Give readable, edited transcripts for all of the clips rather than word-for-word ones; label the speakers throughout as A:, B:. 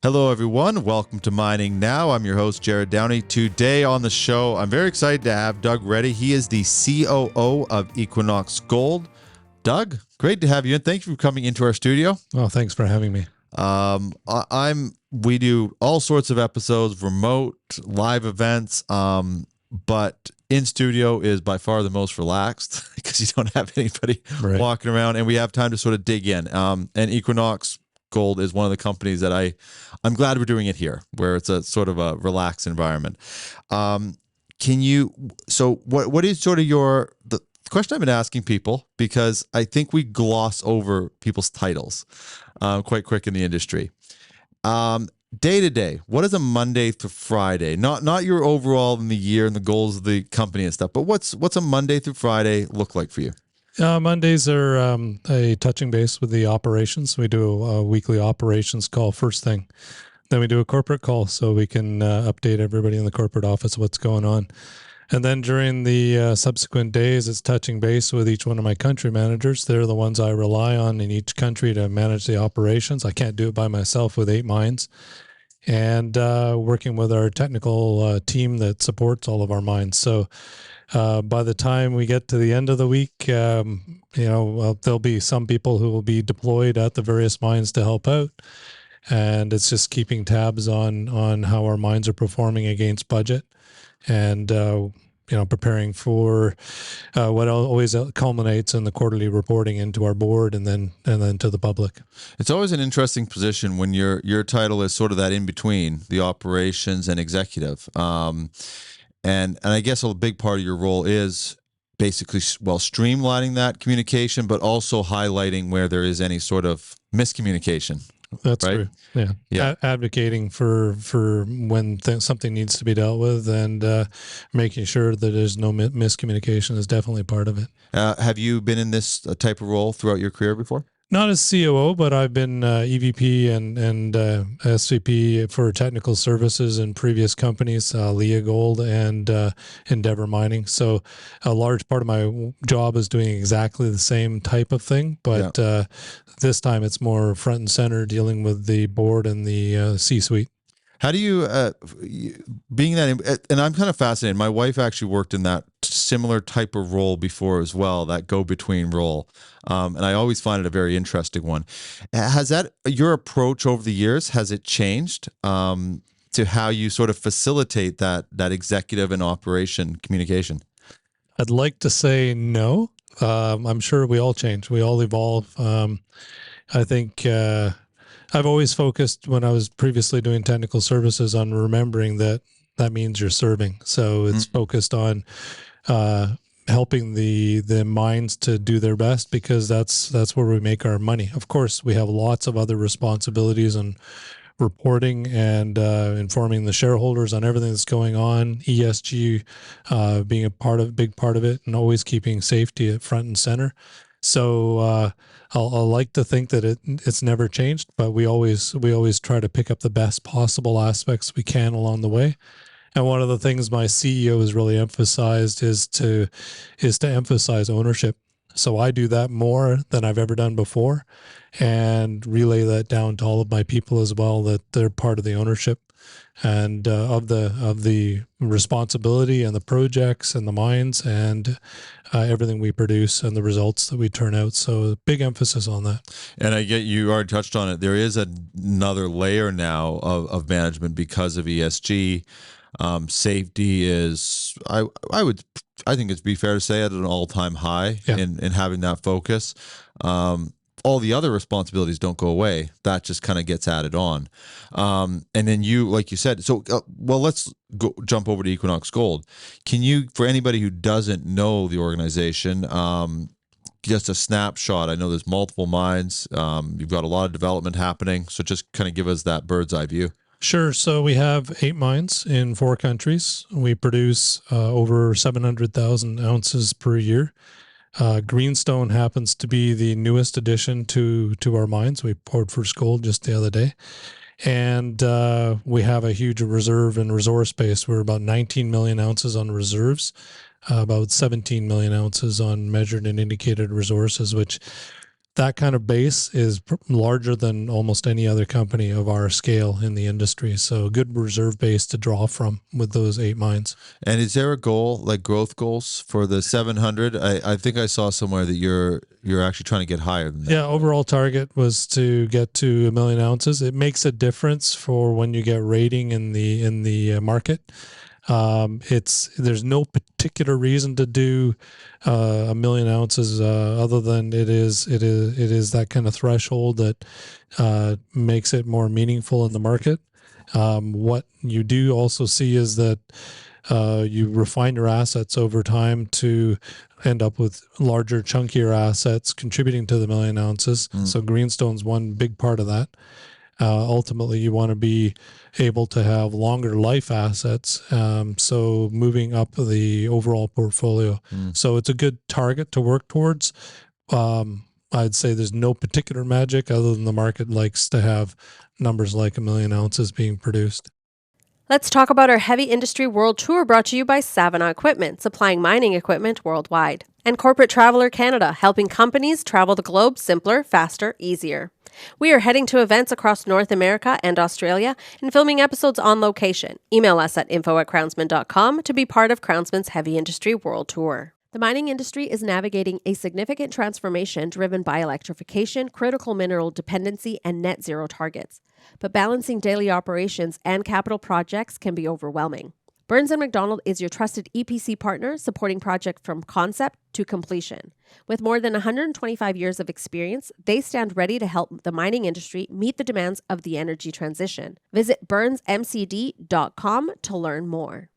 A: Hello, everyone. Welcome to Mining Now. I'm your host, Jared Downey. Today on the show, I'm very excited to have Doug Reddy. He is the COO of Equinox Gold. Doug, great to have you, and thank you for coming into our studio.
B: Oh, thanks for having me.
A: We do all sorts of episodes, remote, live events, but in studio is by far the most relaxed because you don't have anybody walking around, and we have time to sort of dig in. And Equinox Gold is one of the companies that I'm glad we're doing it here, where it's a sort of a relaxed environment. What is sort of the question I've been asking people, because I think we gloss over people's titles quite quick in the industry. Day to day, what is a Monday through Friday? Not your overall in the year and the goals of the company and stuff, but what's a Monday through Friday look like for you?
B: Mondays are a touching base with the operations. We do a weekly operations call first thing. Then we do a corporate call so we can update everybody in the corporate office what's going on. And then during the subsequent days, it's touching base with each one of my country managers. They're the ones I rely on in each country to manage the operations. I can't do it by myself with 8 mines. And working with our technical team that supports all of our mines. So by the time we get to the end of the week, there'll be some people who will be deployed at the various mines to help out. And it's just keeping tabs on how our mines are performing against budget and, preparing for what always culminates in the quarterly reporting into our board and then to the public.
A: It's always an interesting position when your title is sort of that in between the operations and executive. And I guess a big part of your role is basically, streamlining that communication, but also highlighting where there is any sort of miscommunication.
B: That's
A: right?
B: True. Yeah. Advocating for when something needs to be dealt with and making sure that there's no miscommunication is definitely part of it.
A: Have you been in this type of role throughout your career before?
B: Not as COO, but I've been EVP and SVP for technical services in previous companies, Leah Gold and Endeavour Mining. So a large part of my job is doing exactly the same type of thing, but this time it's more front and center, dealing with the board and the C-suite.
A: How do you, being that, and I'm kind of fascinated. My wife actually worked in that similar type of role before as well, that go-between role. And I always find it a very interesting one. Has your approach over the years, has it changed to how you sort of facilitate that executive and operation communication?
B: I'd like to say no. I'm sure we all change. We all evolve. I think I've always focused, when I was previously doing technical services, on remembering that means you're serving. So it's focused on helping the mines to do their best, because that's where we make our money. Of course, we have lots of other responsibilities and reporting and informing the shareholders on everything that's going on, ESG being a big part of it, and always keeping safety at front and center. So I'll like to think that it's never changed, but we always try to pick up the best possible aspects we can along the way. And one of the things my CEO has really emphasized is to emphasize ownership. So I do that more than I've ever done before, and relay that down to all of my people as well, that they're part of the ownership and of the responsibility and the projects and the mines and everything we produce and the results that we turn out. So big emphasis on that. And
A: I get you already touched on it. There is another layer now of management because of ESG. Safety is, I think it'd be fair to say, at an all-time high in having that focus. All the other responsibilities don't go away. That just kind of gets added on. And then you, like you said, so, let's jump over to Equinox Gold. Can you, for anybody who doesn't know the organization, just a snapshot? I know there's multiple mines. You've got a lot of development happening. So just kind of give us that bird's eye view.
B: Sure. So we have 8 mines in 4 countries. We produce over 700,000 ounces per year. Greenstone happens to be the newest addition to our mines. We poured first gold just the other day. And we have a huge reserve and resource base. We're about 19 million ounces on reserves, about 17 million ounces on measured and indicated resources, which that kind of base is larger than almost any other company of our scale in the industry. So good reserve base to draw from with those 8 mines.
A: And is there a goal, like growth goals for the 700? I think I saw somewhere that you're actually trying to get higher than that.
B: Yeah, overall target was to get to 1 million ounces. It makes a difference for when you get rating in the market. There's no particular reason to do 1 million ounces other than it is that kind of threshold that makes it more meaningful in the market. What you do also see is that you refine your assets over time to end up with larger, chunkier assets contributing to the 1 million ounces. So Greenstone's one big part of that. Ultimately, you want to be able to have longer life assets, so moving up the overall portfolio. So it's a good target to work towards. I'd say there's no particular magic other than the market likes to have numbers like 1 million ounces being produced.
C: Let's talk about our Heavy Industry World Tour, brought to you by Savannah Equipment, supplying mining equipment worldwide, and Corporate Traveler Canada, helping companies travel the globe simpler, faster, easier. We are heading to events across North America and Australia and filming episodes on location. Email us at info@crownsman.com to be part of Crownsman's Heavy Industry World Tour. The mining industry is navigating a significant transformation driven by electrification, critical mineral dependency, and net zero targets. But balancing daily operations and capital projects can be overwhelming. Burns & McDonnell is your trusted EPC partner, supporting projects from concept to completion. With more than 125 years of experience, they stand ready to help the mining industry meet the demands of the energy transition. Visit burnsmcd.com to learn more.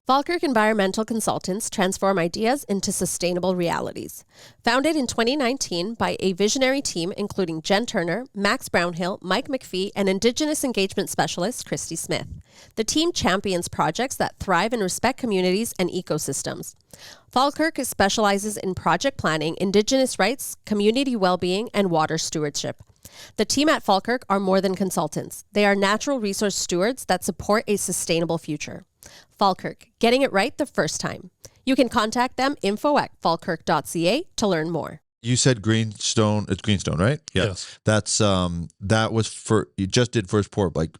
C: Falkirk Environmental Consultants transform ideas into sustainable realities. Founded in 2019 by a visionary team including Jen Turner, Max Brownhill, Mike McPhee, and Indigenous Engagement Specialist Christy Smith. The team champions projects that thrive and respect communities and ecosystems. Falkirk specializes in project planning, Indigenous rights, community well-being, and water stewardship. The team at Falkirk are more than consultants. They are natural resource stewards that support a sustainable future. Falkirk, getting it right the first time. You can contact them info@falkirk.ca to learn more.
A: You said Greenstone. It's Greenstone, right? Yeah.
B: Yes.
A: That's that was for you just did first pour like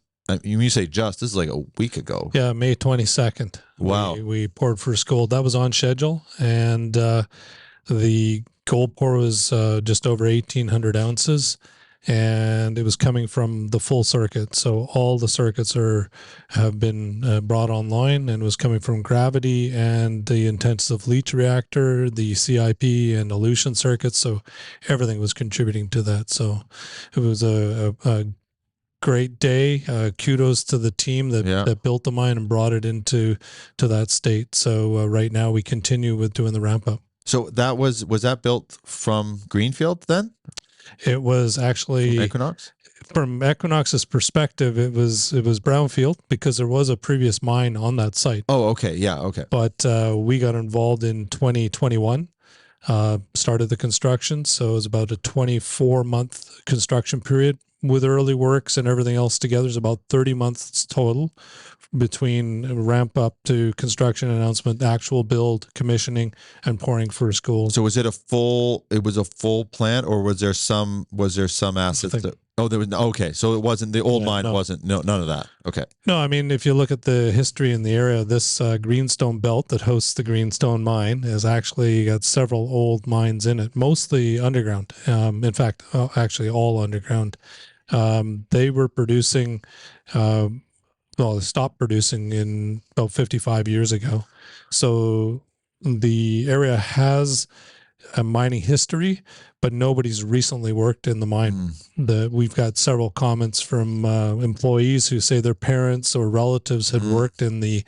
A: you say just this is like a week ago.
B: Yeah, May 22nd.
A: Wow.
B: We poured first gold. That was on schedule, and the gold pour was just over 1,800 ounces. And it was coming from the full circuit. So all the circuits have been brought online, and was coming from gravity and the intensive leach reactor, the CIP and elution circuits. So everything was contributing to that. So it was a great day. Kudos to the team that built the mine and brought it into that state. So right now we continue with doing the ramp up.
A: So that was that built from Greenfield then?
B: It was actually
A: From Equinox?
B: From Equinox's perspective, it was brownfield because there was a previous mine on that site.
A: Oh, okay. Yeah, okay.
B: But we got involved in 2021, started the construction. So it was about a 24-month construction period with early works and everything else together. It's about 30 months total between ramp up to construction announcement, actual build, commissioning, and pouring first gold.
A: So was it a full plant, or was there some assets that, there was okay. So it wasn't the old mine wasn't none of that. Okay.
B: No, I mean, if you look at the history in the area, this Greenstone belt that hosts the Greenstone mine has actually got several old mines in it, mostly underground. In fact, actually all underground. They were producing, they stopped producing in about 55 years ago. So the area has a mining history, but nobody's recently worked in the mine. We've got several comments from employees who say their parents or relatives had worked in the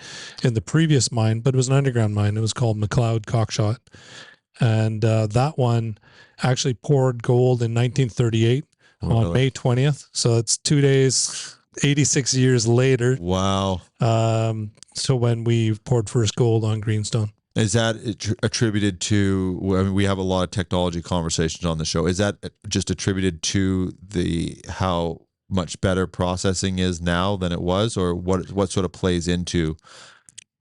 B: previous mine, but it was an underground mine. It was called McLeod Cockshot. And that one actually poured gold in 1938 on May 20th. So it's 2 days, 86 years later.
A: Wow.
B: So when we poured first gold on Greenstone.
A: Is that attributed to, I mean, we have a lot of technology conversations on the show. Is that just attributed to how much better processing is now than it was, or what sort of plays into?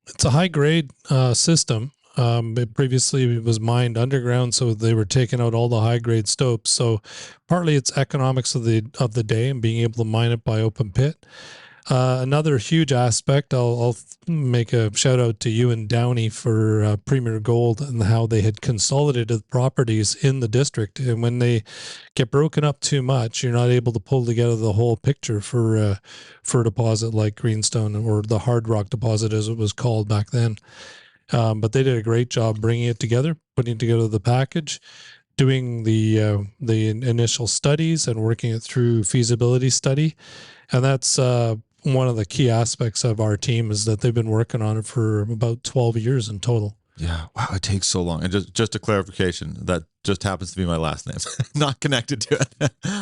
B: It's a high grade system. Previously, it was mined underground, so they were taking out all the high grade stopes. So partly it's economics of the day and being able to mine it by open pit. Another huge aspect, I'll make a shout out to you and Downey for Premier Gold and how they had consolidated properties in the district. And when they get broken up too much, you're not able to pull together the whole picture for a deposit like Greenstone, or the Hard Rock deposit as it was called back then. But they did a great job bringing it together, putting together the package, doing the initial studies and working it through feasibility study. And that's one of the key aspects of our team, is that they've been working on it for about 12 years in total.
A: Yeah. Wow. It takes so long. And just a clarification, that just happens to be my last name, not connected to it.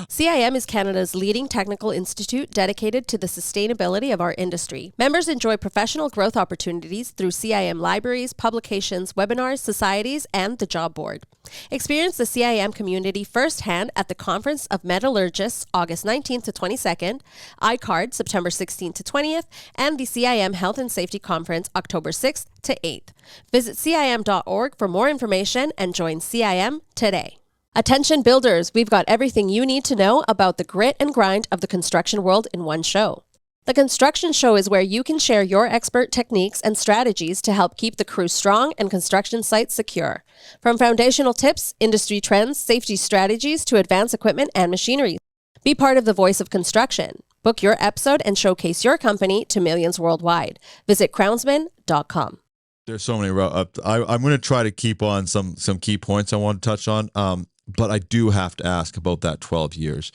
C: CIM is Canada's leading technical institute dedicated to the sustainability of our industry. Members enjoy professional growth opportunities through CIM libraries, publications, webinars, societies, and the job board. Experience the CIM community firsthand at the Conference of Metallurgists, August 19th to 22nd, ICARD, September 16th to 20th, and the CIM Health and Safety Conference, October 6th to 8th. Visit CIM.org for more information and join CIM today. Attention builders, we've got everything you need to know about the grit and grind of the construction world in one show. The Construction Show is where you can share your expert techniques and strategies to help keep the crew strong and construction sites secure. From foundational tips, industry trends, safety strategies to advanced equipment and machinery. Be part of the voice of construction. Book your episode and showcase your company to millions worldwide. Visit crownsman.com.
A: There's so many. I'm going to try to keep on some key points I want to touch on, but I do have to ask about that 12 years.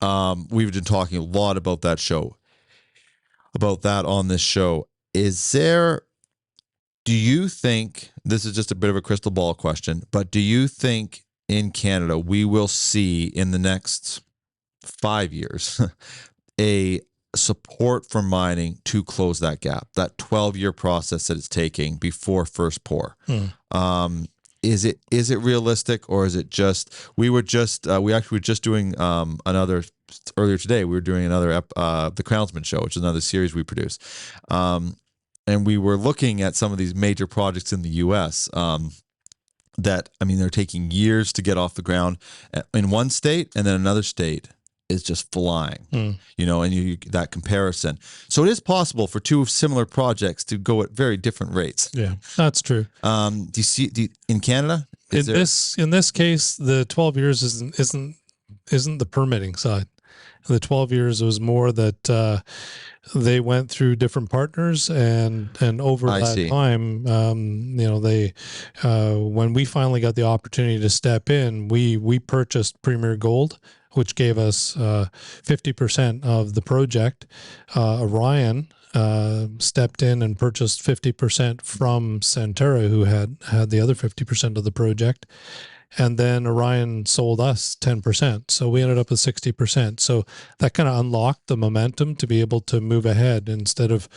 A: We've been talking a lot about that on this show. Do you think, this is just a bit of a crystal ball question, but do you think in Canada we will see in the next 5 years a support for mining to close that gap, that 12-year process that it's taking before first pour? Is it realistic, or is it just, we actually were just doing earlier today, we were doing another the Crownsman Show, which is another series we produce. And we were looking at some of these major projects in the US that, I mean, they're taking years to get off the ground in one state, and then another state is just flying, and that comparison. So it is possible for two similar projects to go at very different rates.
B: Yeah, that's true.
A: Do you see in Canada?
B: In this case, the 12 years isn't the permitting side. The 12 years was more that they went through different partners, and over that time, they when we finally got the opportunity to step in, we purchased Premier Gold, which gave us 50% of the project. Orion stepped in and purchased 50% from Centerra, who had the other 50% of the project. And then Orion sold us 10%. So we ended up with 60%. So that kind of unlocked the momentum to be able to move ahead instead of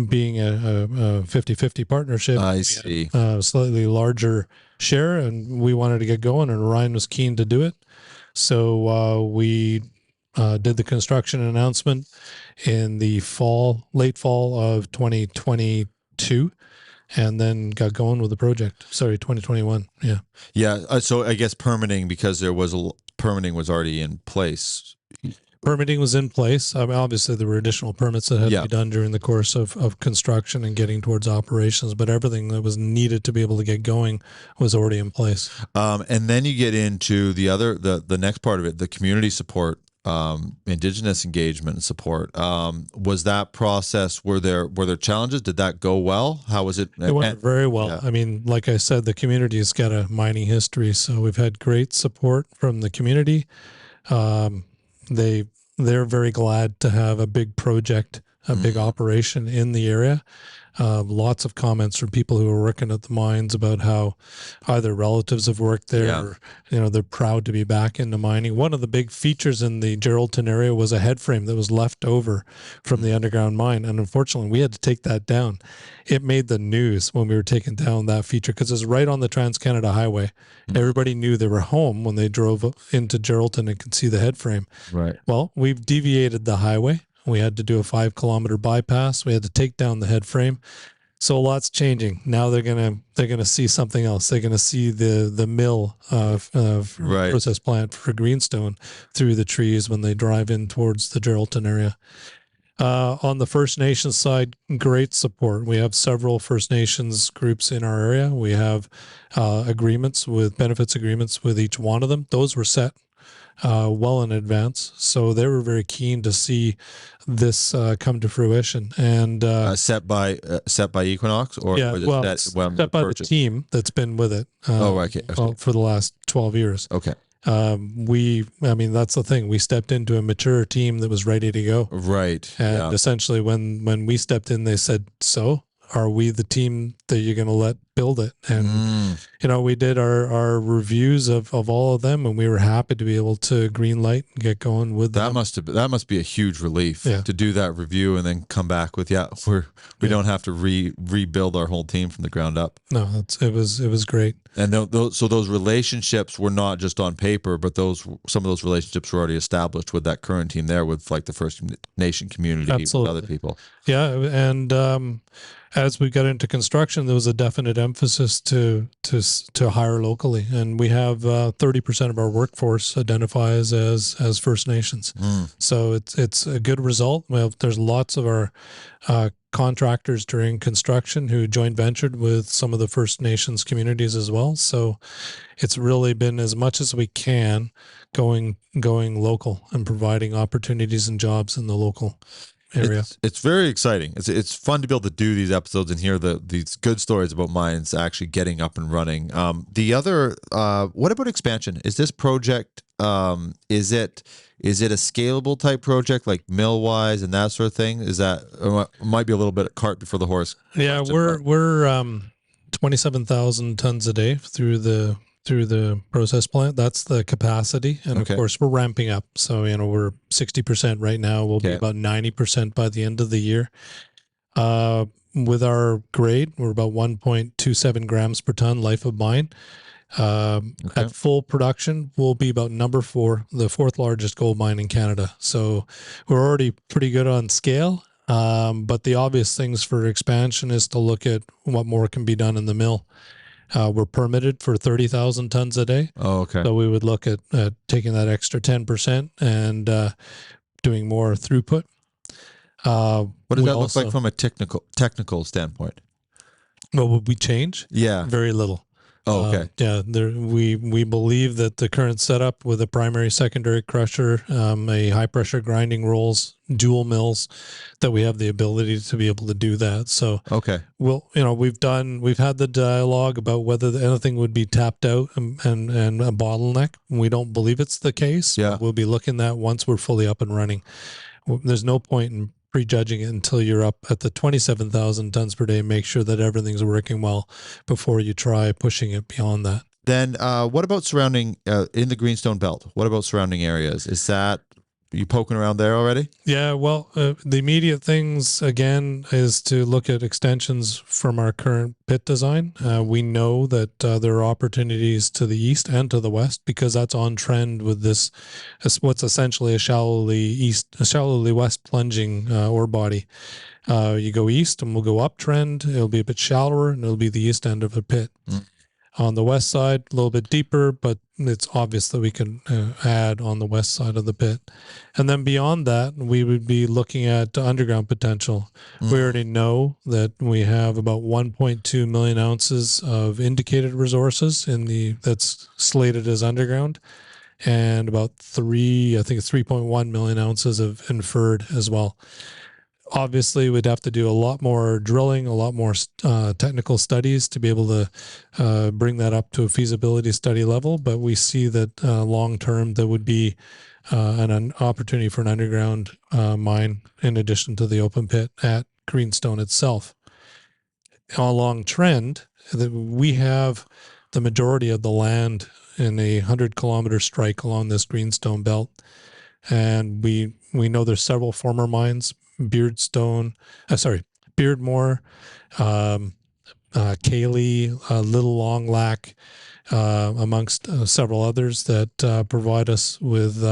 B: being a 50-50 partnership.
A: I see.
B: A slightly larger share, and we wanted to get going, and Orion was keen to do it. So we did the construction announcement in the late fall of 2022, and then got going with the project. Sorry, 2021. Yeah.
A: Yeah. So I guess permitting, because permitting was already in place.
B: Permitting was in place. I mean, obviously, there were additional permits that had to be done during the course of construction and getting towards operations, but everything that was needed to be able to get going was already in place.
A: And then you get into the next part of it, the community support, Indigenous engagement and support. Was that process? Were there challenges? Did that go well? How was it?
B: It went very well. Yeah. I mean, like I said, the community's got a mining history, so we've had great support from the community. They're very glad to have a big project, a big operation in the area. Lots of comments from people who are working at the mines about how either relatives have worked there or, they're proud to be back into mining. One of the big features in the Geraldton area was a head frame that was left over from the underground mine. And unfortunately, we had to take that down. It made the news when we were taking down that feature because it's right on the Trans-Canada Highway. Everybody knew they were home when they drove into Geraldton and could see the head frame.
A: Right.
B: Well, we've deviated the highway. We had to do a 5-kilometer bypass. We had to take down the head frame. So a lot's changing. Now they're gonna see something else. They're gonna see the mill
A: Right.
B: process plant for Greenstone through the trees when they drive in towards the Geraldton area. On the First Nations side, great support. We have several First Nations groups in our area. We have benefits agreements with each one of them. Those were set well in advance, so they were very keen to see this come to fruition. And
A: Set by Equinox, or
B: yeah,
A: was it
B: well,
A: set when
B: set by the
A: purchased?
B: team that's been with it.
A: Okay.
B: For the last 12 years.
A: Okay.
B: That's the thing. We stepped into a mature team that was ready to go.
A: Right.
B: And essentially when we stepped in, they said, so are we the team that you're going to let build it? And, we did our reviews of all of them, and we were happy to be able to green light and get going with
A: That
B: them.
A: that must be a huge relief to do that review and then come back with, we don't have to rebuild our whole team from the ground up.
B: No, it was great.
A: And those relationships were not just on paper, but some of those relationships were already established with that current team there, with like the First Nation community,
B: Absolutely.
A: with other people.
B: Yeah, and as we got into construction, there was a definite emphasis to hire locally, and we have 30% of our workforce identifies as First Nations. So it's a good result. There's lots of our contractors during construction who joint ventured with some of the First Nations communities as well. So it's really been, as much as we can, going local and providing opportunities and jobs in the local area.
A: It's very exciting. It's fun to be able to do these episodes and hear these good stories about mines actually getting up and running. The other, what about expansion? Is this project, is it a scalable type project, like mill wise and that sort of thing? Is that, it might be a little bit of cart before the horse?
B: Yeah, we're 27,000 tons a day through the process plant. That's the capacity. And of course we're ramping up. So, we're 60% right now. We'll be about 90% by the end of the year. With our grade, we're about 1.27 grams per ton life of mine. At full production, we'll be about number 4, the 4th largest gold mine in Canada. So we're already pretty good on scale. But the obvious things for expansion is to look at what more can be done in the mill. We're permitted for 30,000 tons a day.
A: Oh, okay.
B: So we would look at taking that extra 10% and doing more throughput.
A: What does that look like from a technical standpoint?
B: What would we change?
A: Yeah.
B: Very little.
A: Oh, okay.
B: We believe that the current setup with a primary, secondary crusher, a high pressure grinding rolls, dual mills, that we have the ability to be able to do that. So we've had the dialogue about whether anything would be tapped out and a bottleneck. We don't believe it's the case.
A: Yeah.
B: We'll be looking at once we're fully up and running. There's no point in prejudging it until you're up at the 27,000 tons per day. Make sure that everything's working well before you try pushing it beyond that.
A: Then what about surrounding, in the Greenstone Belt? What about surrounding areas? Is that, you poking around there already?
B: Yeah, well, the immediate things, again, is to look at extensions from our current pit design. We know that there are opportunities to the east and to the west, because that's on trend with this, what's essentially a shallowly west plunging ore body. You go east and we'll go uptrend. It'll be a bit shallower, and it'll be the east end of a pit. On the west side, a little bit deeper, but it's obvious that we can add on the west side of the pit. And then beyond that, we would be looking at underground potential. We already know that we have about 1.2 million ounces of indicated resources that's slated as underground, and about 3.1 million ounces of inferred as well. Obviously, we'd have to do a lot more drilling, a lot more technical studies to be able to bring that up to a feasibility study level. But we see that long term, there would be an opportunity for an underground mine in addition to the open pit at Greenstone itself. Along trend, we have the majority of the land in a 100-kilometer strike along this Greenstone belt. And we know there's several former mines, Beardmore, Cayley, Little Long Lac, amongst several others that provide us with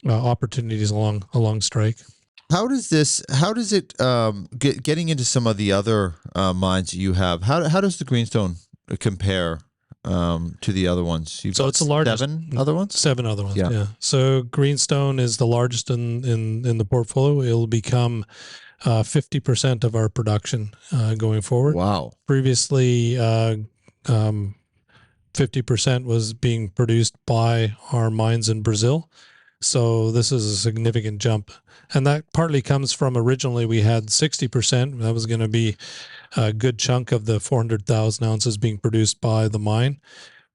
B: opportunities along strike.
A: How does it getting into some of the other mines that you have? How does the Greenstone compare to the other ones? You've
B: So
A: got
B: it's the largest.
A: 7 other ones.
B: 7 other ones.
A: Yeah.
B: Yeah. So Greenstone is the largest in the portfolio. It'll become 50% of our production going forward.
A: Wow.
B: Previously, 50% was being produced by our mines in Brazil. So this is a significant jump. And that partly comes from originally we had 60%. That was going to be a good chunk of the 400,000 ounces being produced by the mine.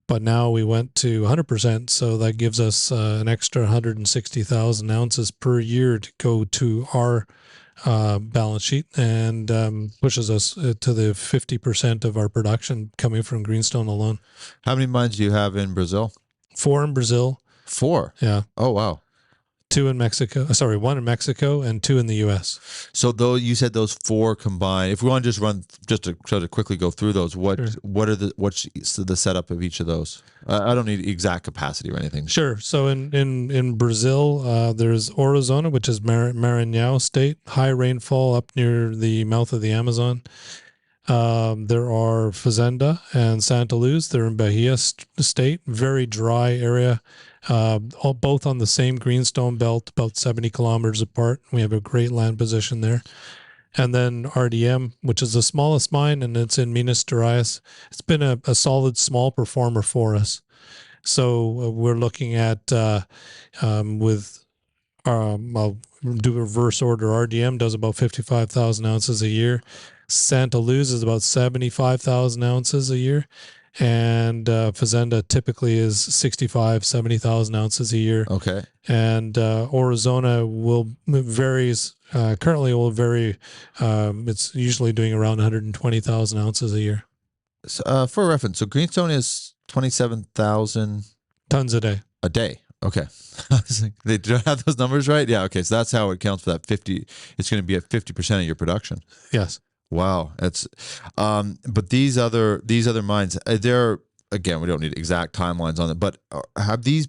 B: But now we went to 100%. So that gives us an extra 160,000 ounces per year to go to our balance sheet, and pushes us to the 50% of our production coming from Greenstone alone.
A: How many mines do you have in Brazil?
B: 4 in Brazil.
A: 4.
B: Yeah.
A: Oh, wow.
B: 2 in Mexico. Sorry, 1 in Mexico and 2 in the U.S.
A: So though you said those 4 combined, if we want to just to sort of quickly go through those, what's the setup of each of those? I don't need exact capacity or anything.
B: Sure. So in Brazil, there's Aurizona, which is Maranhão state, high rainfall up near the mouth of the Amazon. There are Fazenda and Santa Luz. They're in Bahia state, very dry area, both on the same greenstone belt, about 70 kilometers apart. We have a great land position there. And then RDM, which is the smallest mine, and it's in Minas Gerais. It's been a solid small performer for us. So we're looking at I'll do a reverse order. RDM does about 55,000 ounces a year. Santa Luz is about 75,000 ounces a year. And Fazenda typically is 70,000 ounces a year.
A: Okay.
B: And Aurizona varies. Currently will vary. It's usually doing around 120,000 ounces a year.
A: So, for reference, so Greenstone is 27,000
B: tons a day.
A: A day. Okay. They don't have those numbers right? Yeah. Okay. So that's how it counts for that 50. It's going to be at 50% of your production.
B: Yes.
A: Wow. That's, but these other mines, they're, again, we don't need exact timelines on it, but are these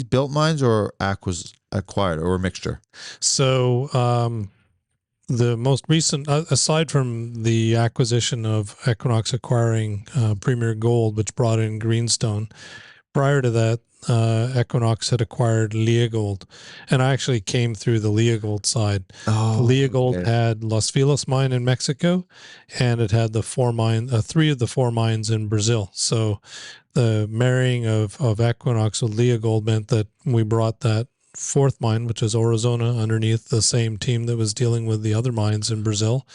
A: built mines or acquired or a mixture?
B: So, the most recent, aside from the acquisition of Equinox acquiring Premier Gold, which brought in Greenstone, prior to that, Equinox had acquired Leagold, and I actually came through the Leagold side. Leagold had Los Filos mine in Mexico, and it had the 3 of the 4 mines in Brazil. So the marrying of Equinox with Leagold meant that we brought that 4th mine, which is Aurizona, underneath the same team that was dealing with the other mines in Brazil.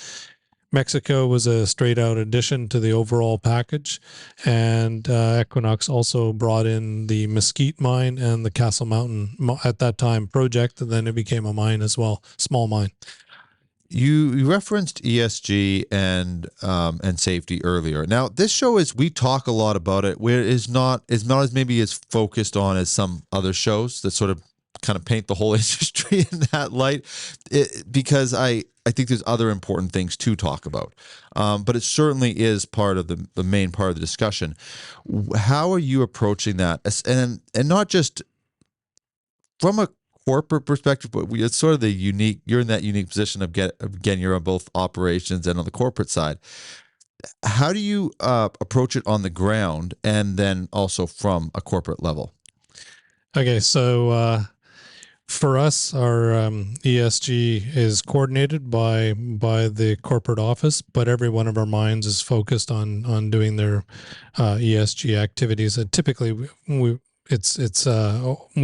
B: Mexico was a straight out addition to the overall package, and Equinox also brought in the Mesquite mine and the Castle Mountain at that time project, and then it became a mine as well, small mine.
A: You referenced ESG and safety earlier. Now, this show we talk a lot about it, where it's not as maybe as focused on as some other shows that sort of kind of paint the whole industry in that light, because I think there's other important things to talk about. But it certainly is part of the main part of the discussion. How are you approaching that? And not just from a corporate perspective, but it's sort of you're in that unique position of again, you're on both operations and on the corporate side. How do you approach it on the ground and then also from a corporate level?
B: Okay, so for us, our ESG is coordinated by the corporate office, but every one of our mines is focused on doing their ESG activities. And typically, we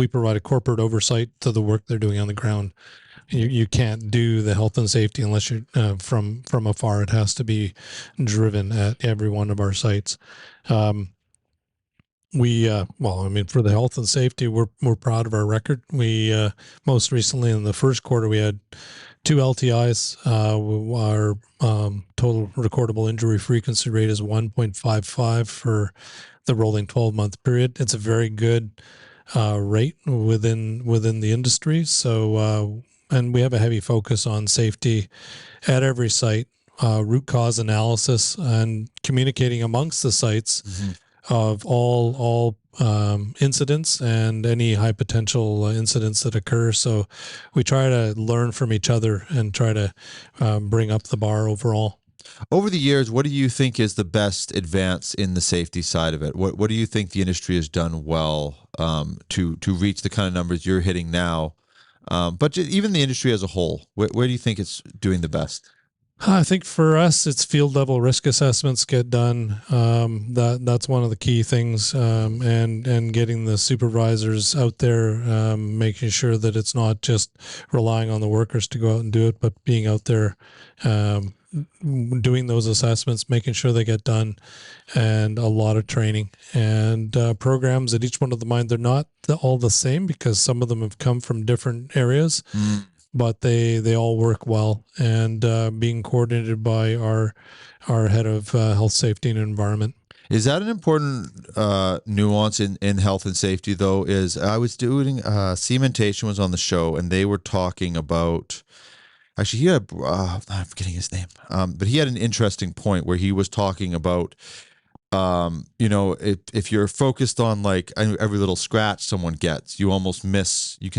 B: provide a corporate oversight to the work they're doing on the ground. You can't do the health and safety unless you're from afar. It has to be driven at every one of our sites. For the health and safety, we're proud of our record. We most recently in the first quarter we had 2 LTIs. Our total recordable injury frequency rate is 1.55 for the rolling 12-month period. It's a very good rate within the industry. So and we have a heavy focus on safety at every site, root cause analysis, and communicating amongst the sites. Mm-hmm. of all incidents and any high potential incidents that occur. So we try to learn from each other and try to bring up the bar overall.
A: Over the years, what do you think is the best advance in the safety side of it? What do you think the industry has done well to reach the kind of numbers you're hitting now? But even the industry as a whole, where do you think it's doing the best?
B: I think for us, it's field level risk assessments get done. That's one of the key things, and getting the supervisors out there, making sure that it's not just relying on the workers to go out and do it, but being out there, doing those assessments, making sure they get done, and a lot of training and programs at each one of the mines. They're not all the same because some of them have come from different areas. But they all work well, and being coordinated by our head of health, safety, and environment.
A: Is that an important nuance in health and safety, though? Is I was doing Cementation was on the show, and they were talking about. Actually, he had I'm forgetting his name, but he had an interesting point where he was talking about. If you're focused on like every little scratch someone gets, you almost miss, you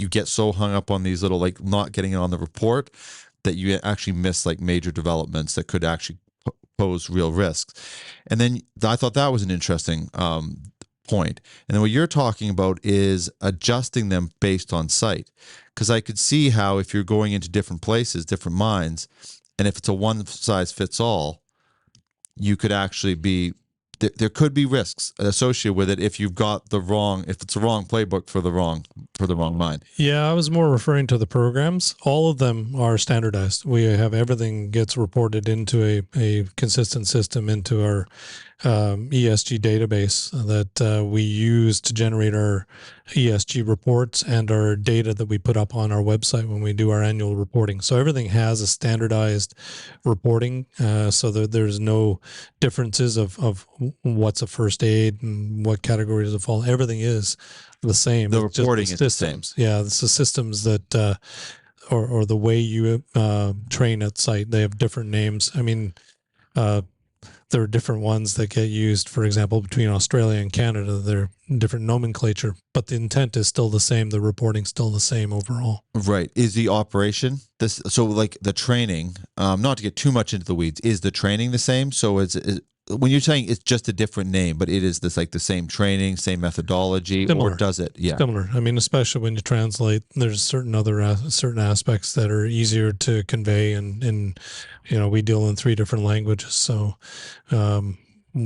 A: get so hung up on these little, like not getting it on the report that you actually miss like major developments that could actually pose real risks. And then I thought that was an interesting point. And then what you're talking about is adjusting them based on site. Because I could see how if you're going into different places, different mines, and if it's a one size fits all, you could actually be there could be risks associated with it if it's the wrong playbook for the wrong mine.
B: Yeah, I was more referring to the programs. All of them are standardized. We have everything gets reported into a consistent system into our ESG database that we use to generate our ESG reports and our data that we put up on our website when we do our annual reporting. So everything has a standardized reporting, so that there's no differences of what's a first aid and what category does it fall. Everything is the same.
A: The reporting is the same.
B: Yeah, it's the systems that or the way you train at site. They have different names. I mean, there are different ones that get used, for example, between Australia and Canada. They're different nomenclature, but the intent is still the same. The reporting's still the same overall.
A: Right. Is the operation this? So like the training, not to get too much into the weeds, is the training the same? So when you're saying it's just a different name, but it is this like the same training, same methodology,
B: Similar.
A: Or does it? Yeah.
B: Similar. I mean, especially when you translate, there's certain aspects that are easier to convey, and we deal in 3 different languages, so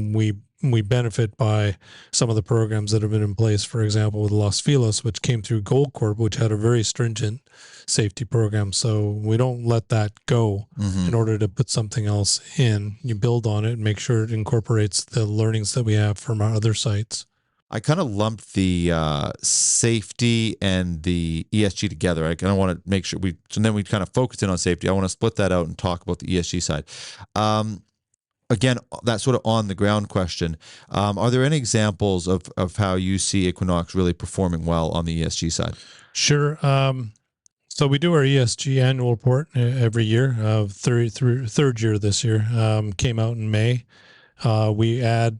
B: we benefit by some of the programs that have been in place. For example, with Los Filos, which came through Goldcorp, which had a very stringent safety program. So we don't let that go in order to put something else in. You build on it and make sure it incorporates the learnings that we have from our other sites.
A: I kind of lumped the safety and the ESG together. I kind of want to make sure so then we kind of focused in on safety. I want to split that out and talk about the ESG side. Again, that sort of on the ground question. Are there any examples of how you see Equinox really performing well on the ESG side?
B: Sure. So we do our ESG annual report every year. Third year this year, came out in May. We add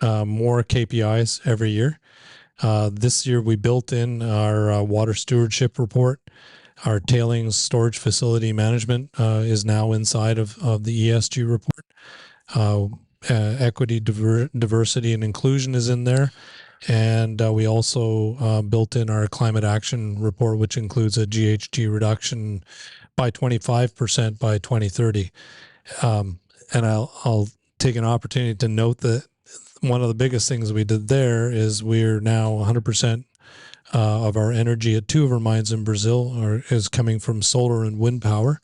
B: more KPIs every year. This year we built in our water stewardship report. Our tailings storage facility management is now inside of the ESG report. Equity, diversity, and inclusion is in there. And we also built in our climate action report, which includes a GHG reduction by 25% by 2030. And I'll take an opportunity to note that one of the biggest things we did there is we're now 100% of our energy at 2 of our mines in Brazil is coming from solar and wind power.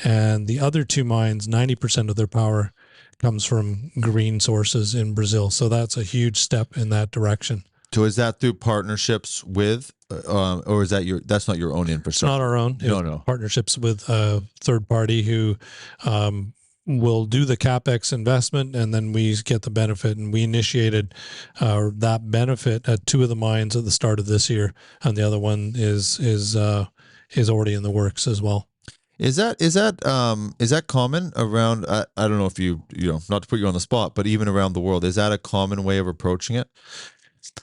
B: And the other 2 mines, 90% of their power comes from green sources in Brazil. So that's a huge step in that direction.
A: So is that through partnerships with, or is that's not your own infrastructure?
B: It's not our own.
A: No.
B: Partnerships with a third party who will do the CapEx investment, and then we get the benefit. And we initiated that benefit at 2 of the mines at the start of this year, and the other one is already in the works as well.
A: Is that common around? I don't know if not to put you on the spot, but even around the world, is that a common way of approaching it,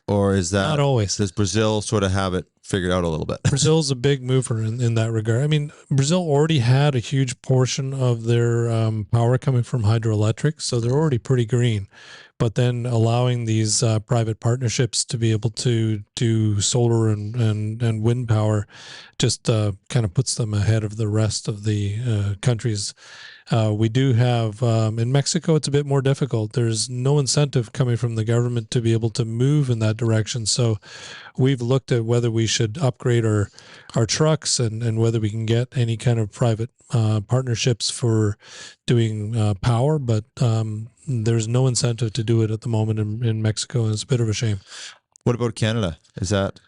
A: or is that
B: Not always.
A: does Brazil sort of have it figured out a little bit?
B: Brazil's a big mover in that regard. I mean, Brazil already had a huge portion of their power coming from hydroelectric, so they're already pretty green. But then allowing these private partnerships to be able to do solar and wind power just kind of puts them ahead of the rest of the countries. We do have in Mexico, it's a bit more difficult. There's no incentive coming from the government to be able to move in that direction. So we've looked at whether we should upgrade our trucks and whether we can get any kind of private partnerships for doing power, but there's no incentive to do it at the moment in Mexico, and it's a bit of a shame.
A: What about Canada? Is that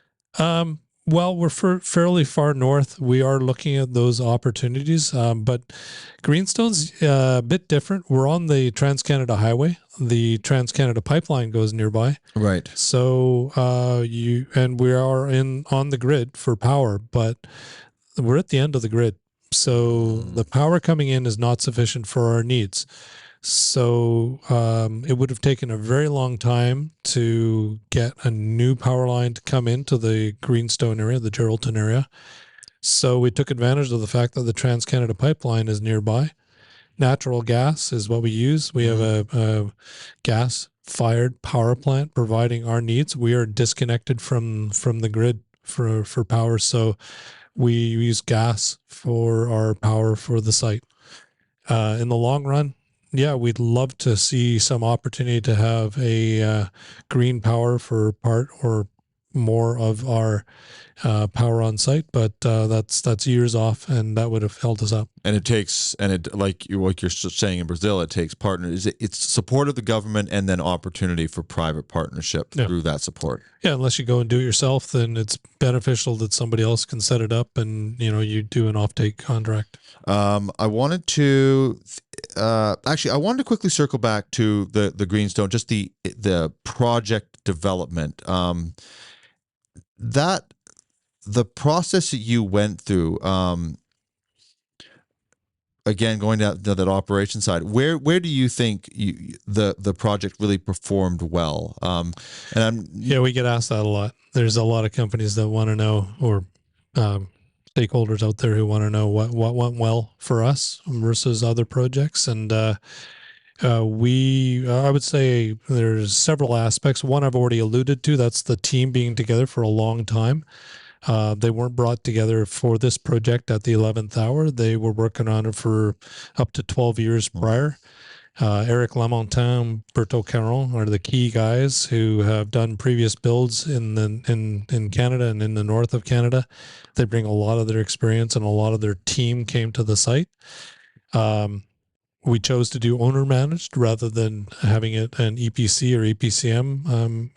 B: well, we're fairly far north. We are looking at those opportunities, but Greenstone's a bit different. We're on the Trans-Canada Highway. The Trans-Canada Pipeline goes nearby.
A: right?
B: So we are on the grid for power, but we're at the end of the grid. So the power coming in is not sufficient for our needs. So it would have taken a very long time to get a new power line to come into the Greenstone area, the Geraldton area. So we took advantage of the fact that the Trans-Canada Pipeline is nearby. Natural gas is what we use. We have a gas-fired power plant providing our needs. We are disconnected from the grid for power, so we use gas for our power for the site. In the long run, yeah, we'd love to see some opportunity to have a green power for part or more of our power on site, but that's years off, and that would have held us up.
A: And like you're saying in Brazil, it takes partners. It's support of the government and then opportunity for private partnership through that support.
B: Yeah, unless you go and do it yourself, then it's beneficial that somebody else can set it up, and you do an offtake contract.
A: I wanted to quickly circle back to the Greenstone, just the project development. That the process that you went through, again, going down to that operation side, where do you think the project really performed well?
B: Yeah, we get asked that a lot. There's a lot of companies that want to know, or stakeholders out there who want to know what went well for us versus other projects. And I would say there's several aspects. One I've already alluded to, that's the team being together for a long time. They weren't brought together for this project at the 11th hour. They were working on it for up to 12 years prior. Eric Lamontin, Berto Caron are the key guys who have done previous builds in Canada and in the north of Canada. They bring a lot of their experience, and a lot of their team came to the site. We chose to do owner managed rather than having it an EPC or EPCM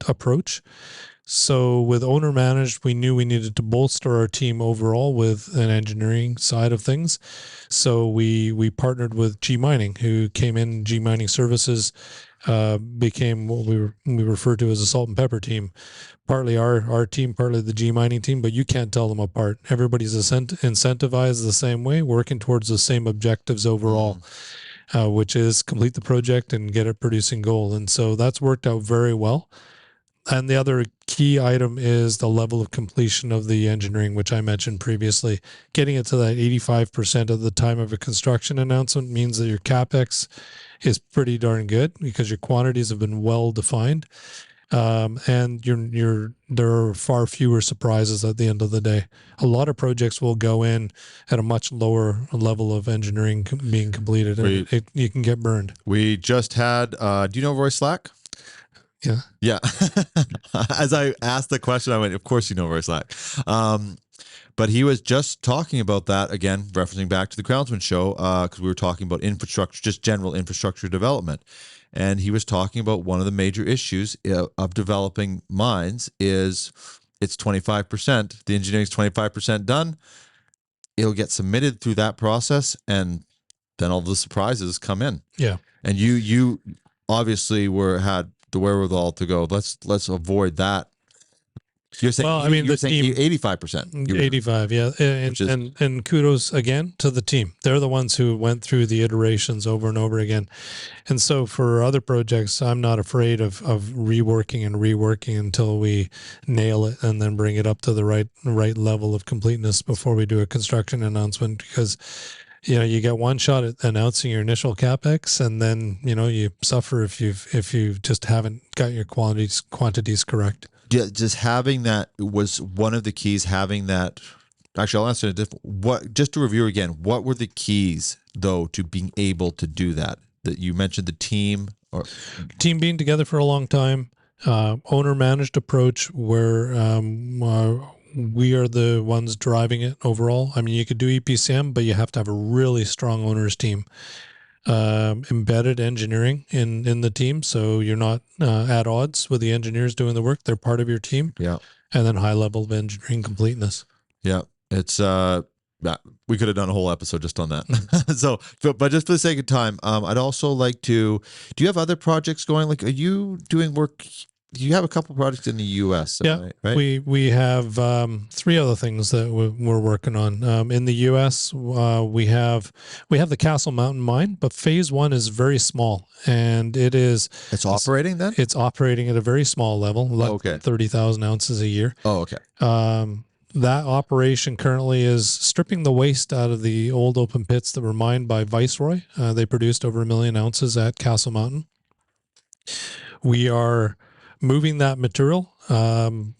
B: approach. So with owner managed, we knew we needed to bolster our team overall with an engineering side of things. So we partnered with G Mining, who came in. G Mining Services became what we refer to as a salt and pepper team. Partly our team, partly the G Mining team, but you can't tell them apart. Everybody's incentivized the same way, working towards the same objectives overall, which is complete the project and get it producing gold. And so that's worked out very well. And the other key item is the level of completion of the engineering, which I mentioned previously. Getting it to that 85% at the time of a construction announcement means that your CapEx is pretty darn good because your quantities have been well defined. And there are far fewer surprises at the end of the day. A lot of projects will go in at a much lower level of engineering being completed, and you can get burned.
A: We just had, do you know Roy Slack?
B: Yeah.
A: Yeah. As I asked the question, I went, of course you know Roy Slack. But he was just talking about that, again, referencing back to the Crownsman show, because we were talking about infrastructure, just general infrastructure development. And he was talking about one of the major issues of developing mines is it's 25%. The engineering's 25% done. It'll get submitted through that process, and then all the surprises come in.
B: Yeah.
A: And you obviously had the wherewithal to go, let's avoid that You're saying,
B: Well, I mean,
A: you're
B: the
A: saying
B: team-
A: 85%.
B: 85, yeah. And,
A: Which is-
B: and kudos again to the team. They're the ones who went through the iterations over and over again. And so for other projects, I'm not afraid of reworking and reworking until we nail it and then bring it up to the right level of completeness before we do a construction announcement, because you get one shot at announcing your initial capex, and then you suffer if you just haven't got your quantities correct.
A: Yeah, just having that was one of the keys. Having that, actually, I'll answer it different. Just to review again, what were the keys though to being able to do that? That you mentioned the team
B: Team being together for a long time, owner managed approach where we are the ones driving it overall. I mean, you could do EPCM, but you have to have a really strong owners team. Embedded engineering in the team, so you're not at odds with the engineers doing the work. They're part of your team.
A: Yeah.
B: And then high level of engineering completeness.
A: Yeah. It's we could have done a whole episode just on that. So, but just for the sake of time, I'd also like to. Do you have other projects going? Like, are you doing work? You have a couple projects in the U.S.
B: Yeah,
A: right?
B: we have 3 other things that we're working on. In the U.S., we have the Castle Mountain mine, but phase 1 is very small, and
A: It's operating then.
B: It's operating at a very small level, like
A: Okay.
B: 30,000 ounces a year.
A: Oh, okay.
B: That operation currently is stripping the waste out of the old open pits that were mined by Viceroy. They produced over 1 million ounces at Castle Mountain. We are moving that material.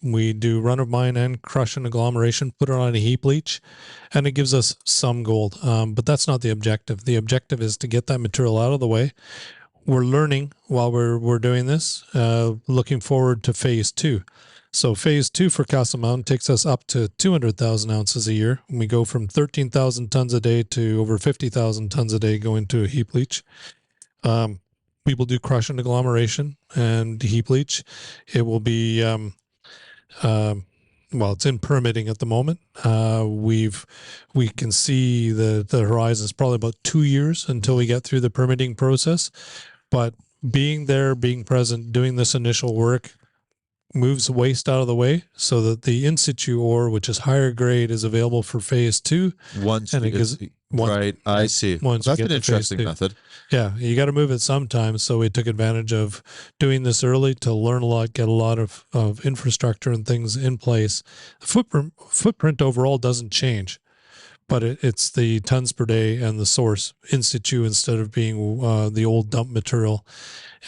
B: We do run of mine and crush and agglomeration, put it on a heap leach, and it gives us some gold. But that's not the objective. The objective is to get that material out of the way. We're learning while we're doing this, looking forward to phase 2. So phase 2 for Castle Mountain takes us up to 200,000 ounces a year. We go from 13,000 tons a day to over 50,000 tons a day going to a heap leach. We will do crush and agglomeration and heap leach. It will be, it's in permitting at the moment. We can see the horizon is probably about 2 years until we get through the permitting process. But being there, being present, doing this initial work moves waste out of the way so that the in situ ore, which is higher grade, is available for phase 2.
A: Once
B: And it gives
A: right, I see.
B: once we
A: That's
B: get
A: an
B: to phase
A: interesting
B: 2.
A: method.
B: Yeah, you got to move it sometimes. So we took advantage of doing this early to learn a lot, get a lot of infrastructure and things in place. The footprint overall doesn't change, but it's the tons per day and the source in situ instead of being the old dump material.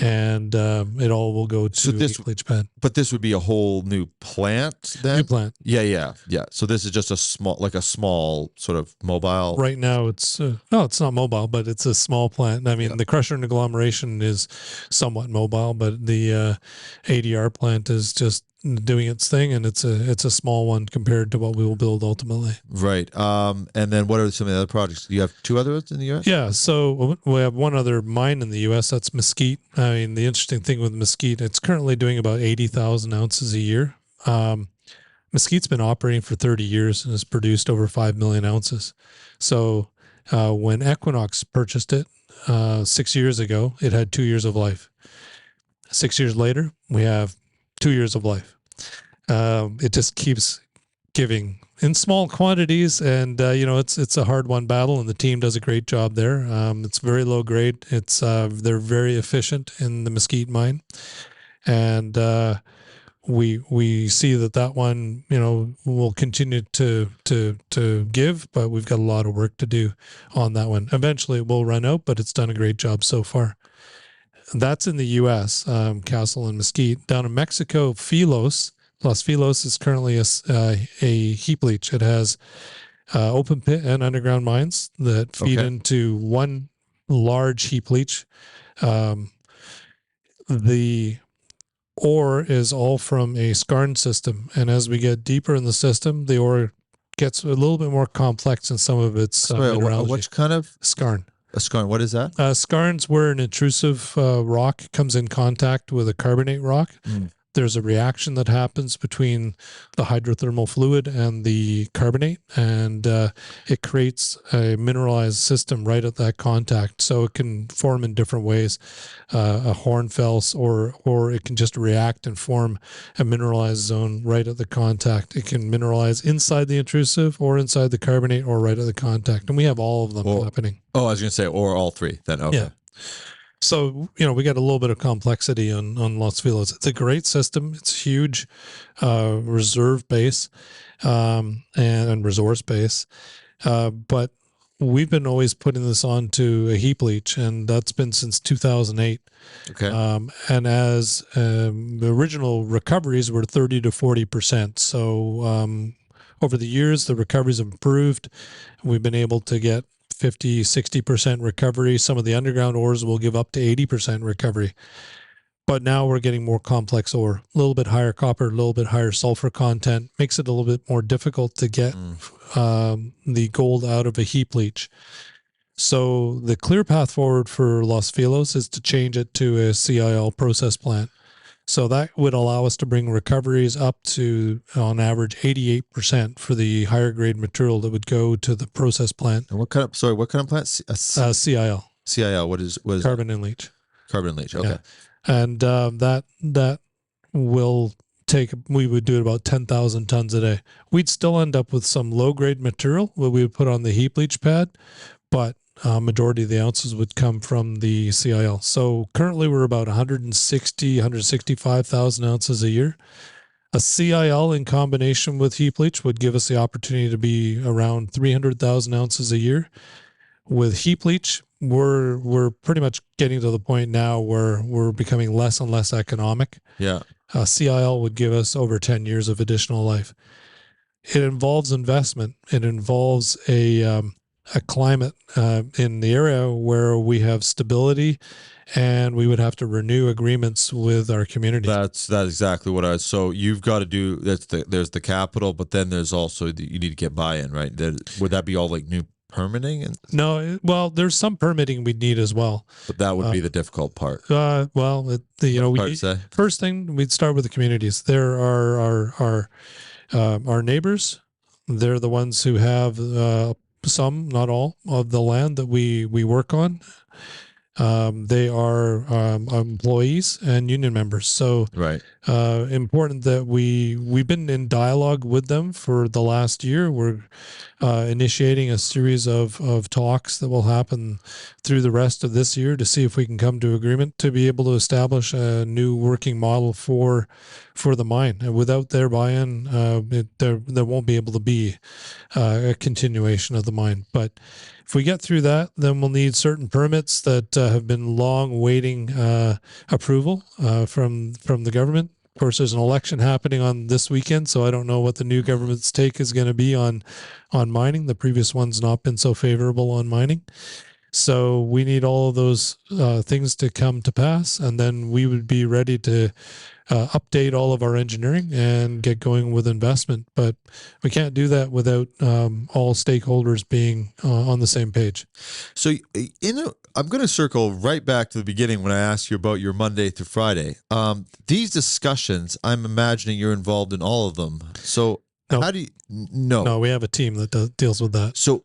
B: And it all will go to the heap leach pad.
A: But this would be a whole new plant then?
B: New plant.
A: Yeah. So this is just a small sort of mobile.
B: Right now it's it's not mobile, but it's a small plant. I mean, the crusher and agglomeration is somewhat mobile, but the ADR plant is just doing its thing, and it's a small one compared to what we will build ultimately.
A: Right. And then what are some of the other projects? Do you have 2 others in the U.S.?
B: Yeah. So we have one other mine in the U.S. That's Mesquite. I mean, the interesting thing with Mesquite, it's currently doing about 80,000 ounces a year. Mesquite's been operating for 30 years and has produced over 5 million ounces. So when Equinox purchased it 6 years ago, it had 2 years of life. 6 years later, we have 2 years of life. It just keeps giving in small quantities, and it's a hard-won battle, and the team does a great job there. It's very low grade. It's they're very efficient in the Mesquite mine, and we see that one will continue to give, but we've got a lot of work to do on that one. Eventually, it will run out, but it's done a great job so far. That's in the U.S., Castle and Mesquite. Down in Mexico, Los Filos is currently a heap leach. It has open pit and underground mines that feed into one large heap leach. The ore is all from a skarn system, and as we get deeper in the system, the ore gets a little bit more complex in some of its mineralogy.
A: Which kind of
B: skarn?
A: A skarn. What is that?
B: Skarn's where an intrusive rock comes in contact with a carbonate rock. there's a reaction that happens between the hydrothermal fluid and the carbonate, and it creates a mineralized system right at that contact. So it can form in different ways, a hornfels, or it can just react and form a mineralized zone right at the contact. It can mineralize inside the intrusive or inside the carbonate or right at the contact. And we have all of them happening.
A: Oh, I was going to say, or all three then. Okay.
B: Yeah. So, we got a little bit of complexity on Los Filos. It's a great system. It's huge reserve base and resource base. But we've been always putting this onto a heap leach, and that's been since 2008.
A: Okay.
B: And as the original recoveries were 30 to 40%. So over the years, the recoveries have improved. We've been able to get 50, 60% recovery. Some of the underground ores will give up to 80% recovery. But now we're getting more complex ore, a little bit higher copper, a little bit higher sulfur content, makes it a little bit more difficult to get the gold out of a heap leach. So the clear path forward for Los Filos is to change it to a CIL process plant. So that would allow us to bring recoveries up to, on average, 88% for the higher grade material that would go to the process plant.
A: And what kind of plant?
B: CIL.
A: CIL. What is
B: carbon in leach?
A: Carbon leach. Okay.
B: Yeah. And that will take, we would do it about 10,000 tons a day. We'd still end up with some low grade material that we would put on the heap leach pad, but majority of the ounces would come from the CIL. So currently we're about 165,000 ounces a year. A CIL in combination with heap leach would give us the opportunity to be around 300,000 ounces a year. With heap leach, we're pretty much getting to the point now where we're becoming less and less economic.
A: Yeah.
B: CIL would give us over 10 years of additional life. It involves investment. It involves a climate in the area where we have stability, and we would have to renew agreements with our community.
A: That's exactly what so you've got to do. There's the capital, but then there's also you need to get buy-in, right? Would that be all like new permitting?
B: No, well, there's some permitting we'd need as well.
A: But that would be the difficult part.
B: First thing, we'd start with the communities. There are our neighbors. They're the ones who have some, not all, of the land that we work on. They are employees and union members. So
A: right.
B: Important that we've been in dialogue with them for the last year. We're initiating a series of talks that will happen through the rest of this year to see if we can come to agreement to be able to establish a new working model for the mine. And without their buy-in, there won't be able to be a continuation of the mine. But if we get through that, then we'll need certain permits that have been long waiting approval from the government. Of course, there's an election happening on this weekend, so I don't know what the new government's take is going to be on mining. The previous one's not been so favorable on mining. So we need all of those things to come to pass, and then we would be ready to update all of our engineering and get going with investment. But we can't do that without all stakeholders being on the same page.
A: So I'm going to circle right back to the beginning when I asked you about your Monday through Friday. These discussions, I'm imagining you're involved in all of them. So how do you know?
B: No, we have a team that deals with that.
A: So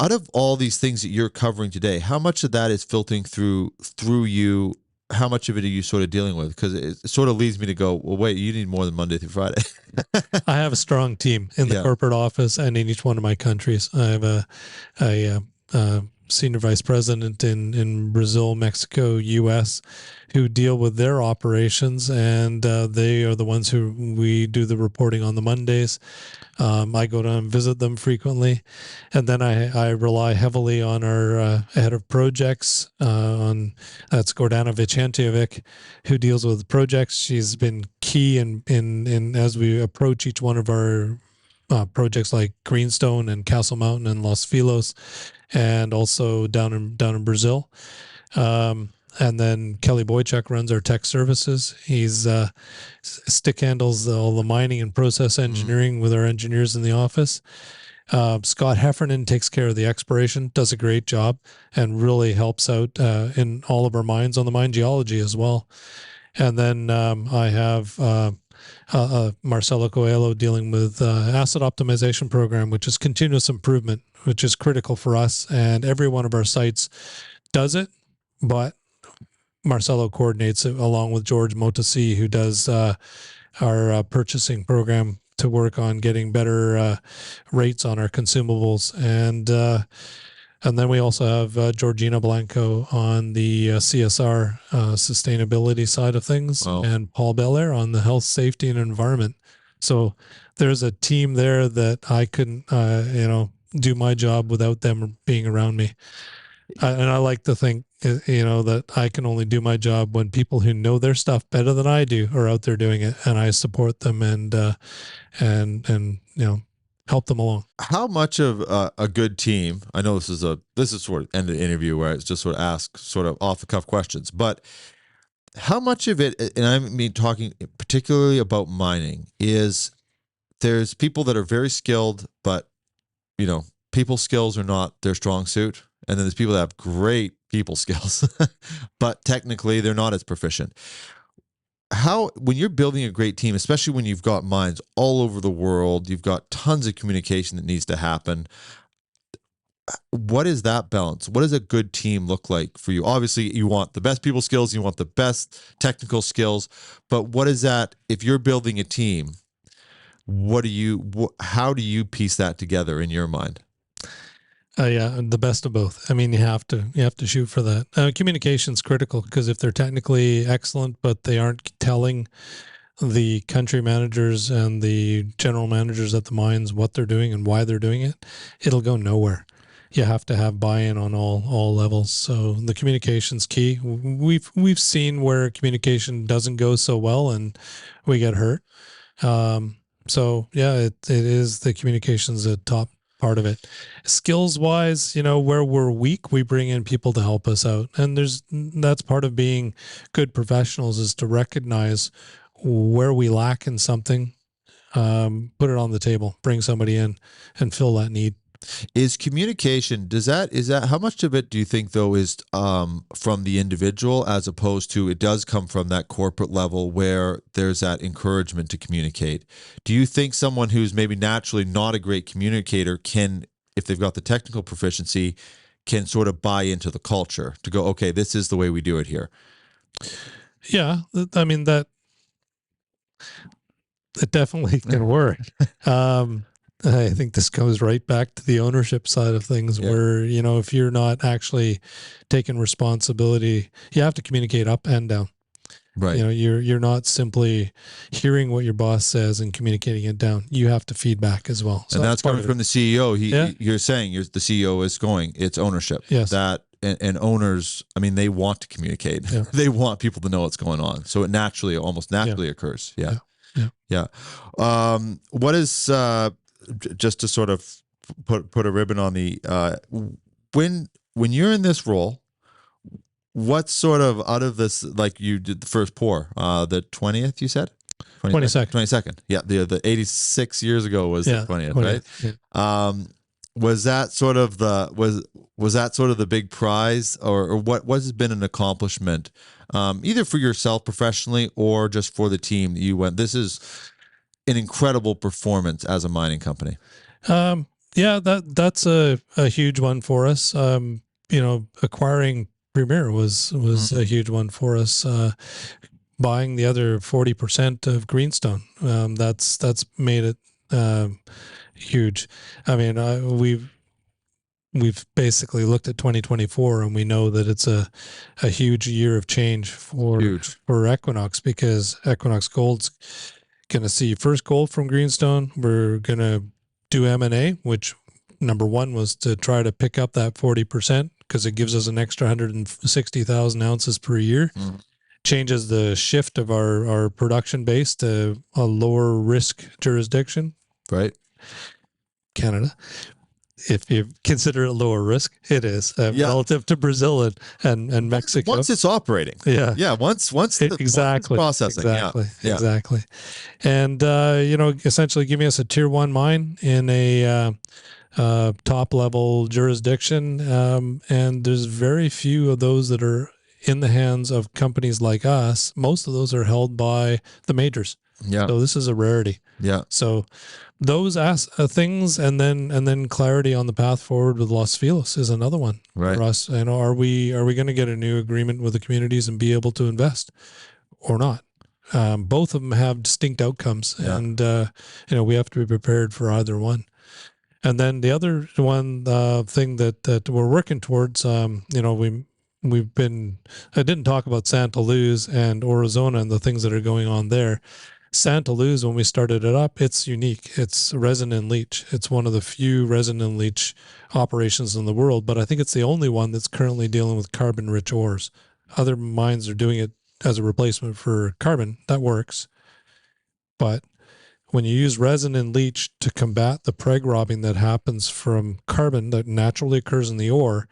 A: out of all these things that you're covering today, how much of that is filtering through you? How much of it are you sort of dealing with? Because it sort of leads me to go, well, wait, you need more than Monday through Friday.
B: I have a strong team in the corporate office and in each one of my countries. I have a senior vice president in Brazil, Mexico, U.S., who deal with their operations, and they are the ones who we do the reporting on the Mondays. I go down and visit them frequently, and then I rely heavily on our head of projects. That's Gordana Vicentjevic, who deals with projects. She's been key in as we approach each one of our projects like Greenstone and Castle Mountain and Los Filos, and also down in Brazil. And then Kelly Boychuk runs our tech services. He's stick handles all the mining and process engineering with our engineers in the office. Scott Heffernan takes care of the exploration, does a great job, and really helps out in all of our mines on the mine geology as well. And then I have Marcelo Coelho dealing with asset optimization program, which is continuous improvement, which is critical for us. And every one of our sites does it, but Marcelo coordinates it along with George Motasi, who does our purchasing program to work on getting better rates on our consumables. And then we also have Georgina Blanco on the CSR sustainability side of things, and Paul Belair on the health, safety, and environment. So there's a team there that I couldn't, do my job without them being around me. And I like to think, that I can only do my job when people who know their stuff better than I do are out there doing it, and I support them and help them along.
A: How much of a good team? I know this is sort of end of the interview where it's just sort of ask sort of off the cuff questions, but how much of it, and I mean talking particularly about mining, is there's people that are very skilled, but people skills are not their strong suit, and then there's people that have great people skills, but technically they're not as proficient. When you're building a great team, especially when you've got mines all over the world, you've got tons of communication that needs to happen. What is that balance? What does a good team look like for you? Obviously, you want the best people skills, you want the best technical skills, but what is that if you're building a team? How do you piece that together in your mind?
B: Yeah, the best of both. I mean, you have to shoot for that. Communication's critical, because if they're technically excellent, but they aren't telling the country managers and the general managers at the mines what they're doing and why they're doing it, it'll go nowhere. You have to have buy-in on all levels. So the communication's key. We've seen where communication doesn't go so well and we get hurt. So yeah, it is, the communication's a top part of it. Skills wise, where we're weak, we bring in people to help us out. And that's part of being good professionals, is to recognize where we lack in something, put it on the table, bring somebody in and fill that need.
A: Is communication, is that how much of it do you think though is from the individual, as opposed to it does come from that corporate level where there's that encouragement to communicate? Do you think someone who's maybe naturally not a great communicator can, if they've got the technical proficiency, can sort of buy into the culture to go, okay, this is the way we do it here?
B: Yeah, I mean, that definitely can work. I think this goes right back to the ownership side of things, where, if you're not actually taking responsibility, you have to communicate up and down.
A: Right.
B: You're not simply hearing what your boss says and communicating it down. You have to feedback as well. So
A: and that's coming from the CEO. You're saying the CEO is it's ownership.
B: Yes.
A: That and owners, I mean, they want to communicate. Yeah. They want people to know what's going on. So it almost naturally occurs. Yeah. What is just to sort of put a ribbon on the when you're in this role, what sort of out of this, like you did the first pour, the 20th, you said? 22nd. Yeah. The 86 years ago was the 20th, right? Yeah. Was that sort of the big prize, or what has been an accomplishment, either for yourself professionally or just for the team that you went, this is an incredible performance as a mining company?
B: Yeah, that's a huge one for us. Acquiring Premier was a huge one for us. Buying the other 40% of Greenstone, that's made it huge. I mean, we've basically looked at 2024, and we know that it's a huge year of change for Equinox, because Equinox Gold's going to see first gold from Greenstone. We're going to do M&A, which number one was to try to pick up that 40%, because it gives us an extra 160,000 ounces per year. Mm. Changes the shift of our production base to a lower risk jurisdiction.
A: Right.
B: Canada. If you consider it lower risk, it is relative to Brazil and Mexico.
A: Once it's operating.
B: Yeah.
A: Once
B: exactly.
A: Once it's processing.
B: Exactly. And, essentially giving us a tier 1 mine in a top level jurisdiction. And there's very few of those that are in the hands of companies like us. Most of those are held by the majors.
A: Yeah.
B: So this is a rarity.
A: Yeah.
B: So those things, and then clarity on the path forward with Los Filos is another one
A: Right.
B: for us. You know, are we going to get a new agreement with the communities and be able to invest or not? Both of them have distinct outcomes, and we have to be prepared for either one. And then the other one thing that we're working towards, we've been. I didn't talk about Santa Luz and Arizona and the things that are going on there. Santa Luz, when we started it up, it's unique. It's resin and leach. It's one of the few resin and leach operations in the world, but I think it's the only one that's currently dealing with carbon-rich ores. Other mines are doing it as a replacement for carbon. That works. But when you use resin and leach to combat the preg robbing that happens from carbon that naturally occurs in the ore,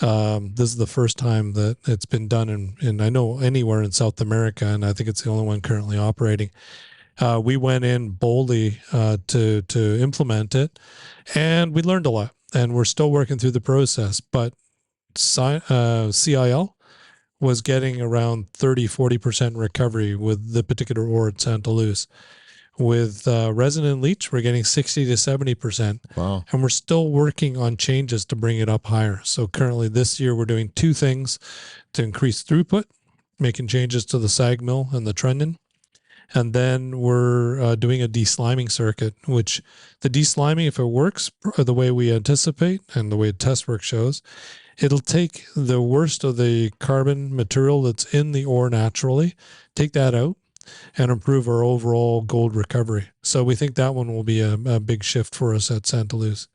B: this is the first time that it's been done in I know anywhere in South America, and I think it's the only one currently operating. We went in boldly to implement it, and we learned a lot, and we're still working through the process. But CIL was getting around 30-40% recovery with the particular ore at Santa Luz. With resin and leach, we're getting 60 to 70%.
A: Wow.
B: And we're still working on changes to bring it up higher. So currently this year, we're doing two things to increase throughput, making changes to the SAG mill and the trunnion. And then we're doing a desliming circuit, which the desliming, if it works the way we anticipate and the way test work shows, it'll take the worst of the carbon material that's in the ore naturally, take that out, and improve our overall gold recovery. So we think that one will be a big shift for us at Santa Luz.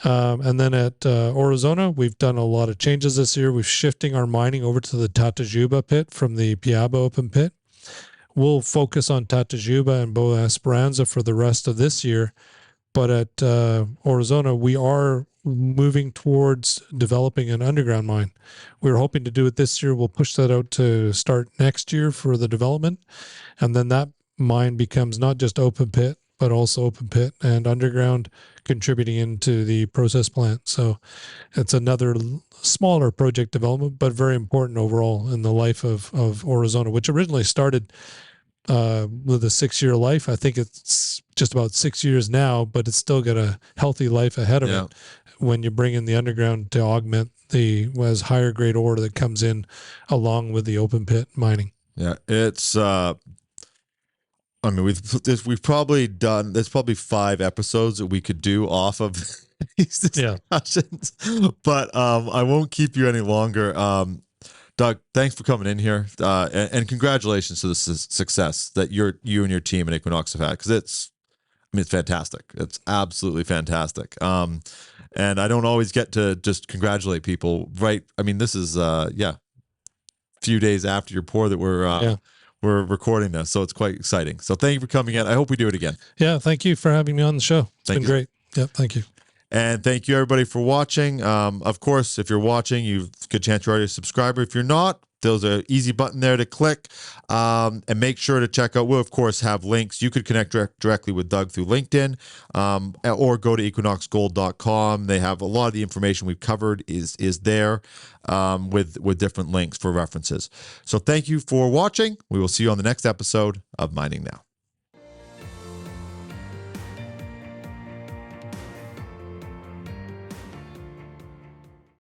B: And then at Arizona, we've done a lot of changes this year. We're shifting our mining over to the Tatajuba pit from the Piaba open pit. We'll focus on Tatajuba and Boa Esperanza for the rest of this year. But at Arizona, we are moving towards developing an underground mine. We were hoping to do it this year. We'll push that out to start next year for the development. And then that mine becomes not just open pit, but also open pit and underground, contributing into the process plant. So it's another smaller project development, but very important overall in the life of Arizona, which originally started with a 6-year life. I think it's just about 6 years now, but it's still got a healthy life ahead of it when you bring in the underground to augment the higher grade ore that comes in along with the open pit mining.
A: Yeah, it's I mean, we've probably done, there's probably 5 episodes that we could do off of these discussions, but I won't keep you any longer. Doug, thanks for coming in here, and congratulations to the success that you and your team at Equinox have had, because it's fantastic. It's absolutely fantastic. And I don't always get to just congratulate people, right? I mean, this is a few days after your pour that we're recording this, so it's quite exciting. So thank you for coming in. I hope we do it again.
B: Yeah, thank you for having me on the show. It's been great. Yep, thank you.
A: And thank you, everybody, for watching. Of course, if you're watching, you've a good chance you're already a subscriber. If you're not, there's an easy button there to click, and make sure to check out. We'll, of course, have links. You could connect directly with Doug through LinkedIn, or go to equinoxgold.com. They have a lot of the information we've covered is there, with different links for references. So thank you for watching. We will see you on the next episode of Mining Now.